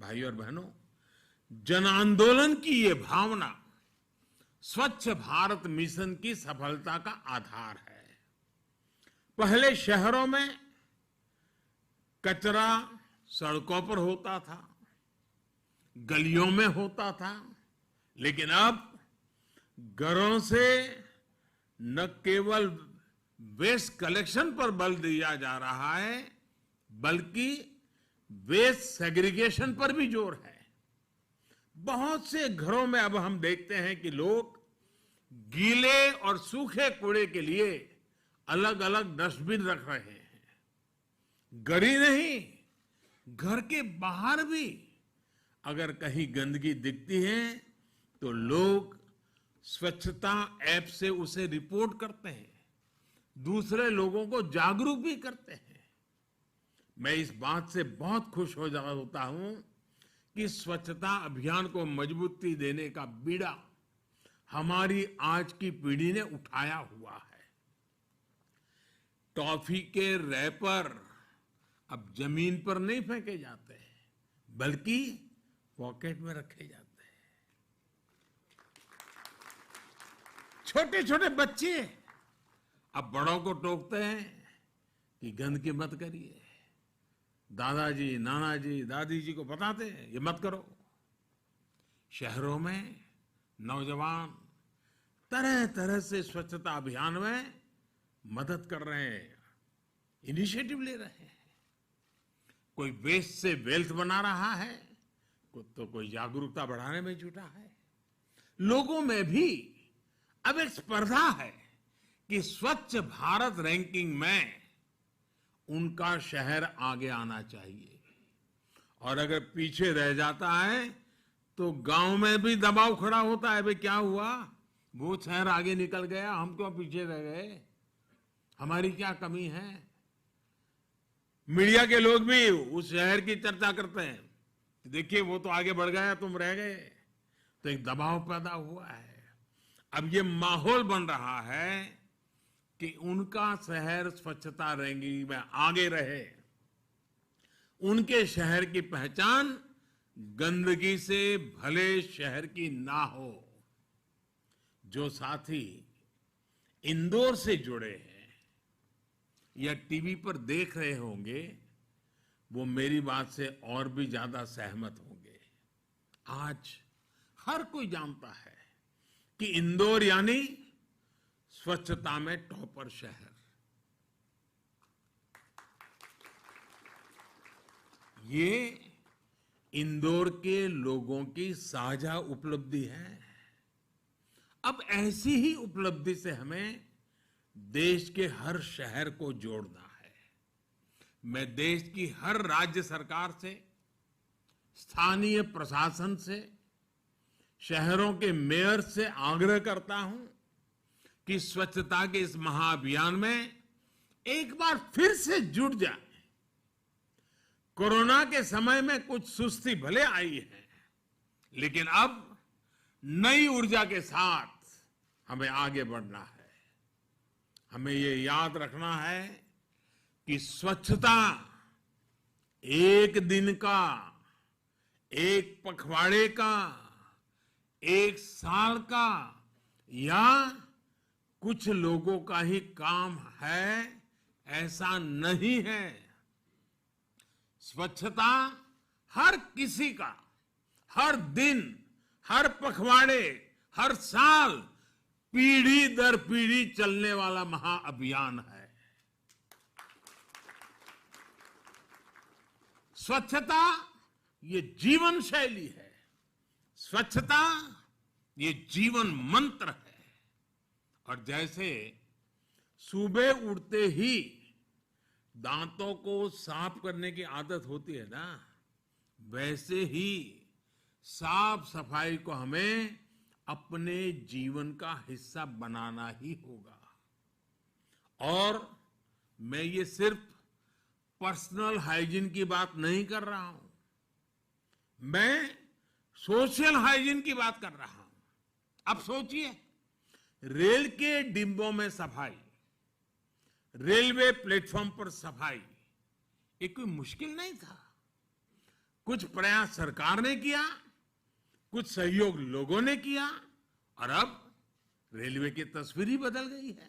भाइयों और बहनों, जन आंदोलन की ये भावना स्वच्छ भारत मिशन की सफलता का आधार है। पहले शहरों में कचरा सड़कों पर होता था, गलियों में होता था, लेकिन अब घरों से न केवल वेस्ट कलेक्शन पर बल दिया जा रहा है, बल्कि वेस्ट सेग्रीगेशन पर भी जोर है। बहुत से घरों में अब हम देखते हैं कि लोग गीले और सूखे कूड़े के लिए अलग अलग डस्टबिन रख रहे हैं। घर ही नहीं, घर के बाहर भी अगर कहीं गंदगी दिखती है तो लोग स्वच्छता ऐप से उसे रिपोर्ट करते हैं, दूसरे लोगों को जागरूक भी करते हैं। मैं इस बात से बहुत खुश होता हूं कि स्वच्छता अभियान को मजबूती देने का बीड़ा हमारी आज की पीढ़ी ने उठाया हुआ है। टॉफी के रैपर अब जमीन पर नहीं फेंके जाते हैं, बल्कि पॉकेट में रखे जाते हैं। छोटे छोटे बच्चे अब बड़ों को टोकते हैं कि गंदगी मत करिए। दादाजी, नानाजी, दादी जी को बताते हैं ये मत करो। शहरों में नौजवान तरह तरह से स्वच्छता अभियान में मदद कर रहे हैं, इनिशिएटिव ले रहे हैं। कोई वेस्ट से वेल्थ बना रहा है, तो कोई जागरूकता बढ़ाने में जुटा है। लोगों में भी अब एक स्पर्धा है कि स्वच्छ भारत रैंकिंग में उनका शहर आगे आना चाहिए, और अगर पीछे रह जाता है तो गांव में भी दबाव खड़ा होता है, भाई क्या हुआ, वो शहर आगे निकल गया, हम क्यों पीछे रह गए, हमारी क्या कमी है। मीडिया के लोग भी उस शहर की चर्चा करते हैं, देखिए वो तो आगे बढ़ गया, तुम रह गए। तो एक दबाव पैदा हुआ है। अब ये माहौल बन रहा है कि उनका शहर स्वच्छता रैंकिंग में आगे रहे, उनके शहर की पहचान गंदगी से भले शहर की ना हो। जो साथी इंदौर से जुड़े हैं या टीवी पर देख रहे होंगे, वो मेरी बात से और भी ज्यादा सहमत होंगे। आज हर कोई जानता है कि इंदौर यानी स्वच्छता में टॉपर शहर। ये इंदौर के लोगों की साझा उपलब्धि है। अब ऐसी ही उपलब्धि से हमें देश के हर शहर को जोड़ना है। मैं देश की हर राज्य सरकार से, स्थानीय प्रशासन से, शहरों के मेयर से आग्रह करता हूं कि स्वच्छता के इस महाअभियान में एक बार फिर से जुट जाए। कोरोना के समय में कुछ सुस्ती भले आई है, लेकिन अब नई ऊर्जा के साथ हमें आगे बढ़ना है। हमें ये याद रखना है कि स्वच्छता एक दिन का, एक पखवाड़े का, एक साल का या कुछ लोगों का ही काम है, ऐसा नहीं है। स्वच्छता हर किसी का, हर दिन, हर पखवाड़े, हर साल, पीढ़ी दर पीढ़ी चलने वाला महाअभियान है। स्वच्छता ये जीवन शैली है, स्वच्छता ये जीवन मंत्र है। और जैसे सुबह उठते ही दांतों को साफ करने की आदत होती है ना, वैसे ही साफ सफाई को हमें अपने जीवन का हिस्सा बनाना ही होगा। और मैं ये सिर्फ पर्सनल हाइजीन की बात नहीं कर रहा हूं, मैं सोशल हाइजीन की बात कर रहा हूं। अब सोचिए, रेल के डिब्बों में सफाई, रेलवे प्लेटफॉर्म पर सफाई, ये कोई मुश्किल नहीं था। कुछ प्रयास सरकार ने किया, कुछ सहयोग लोगों ने किया और अब रेलवे की तस्वीर ही बदल गई है।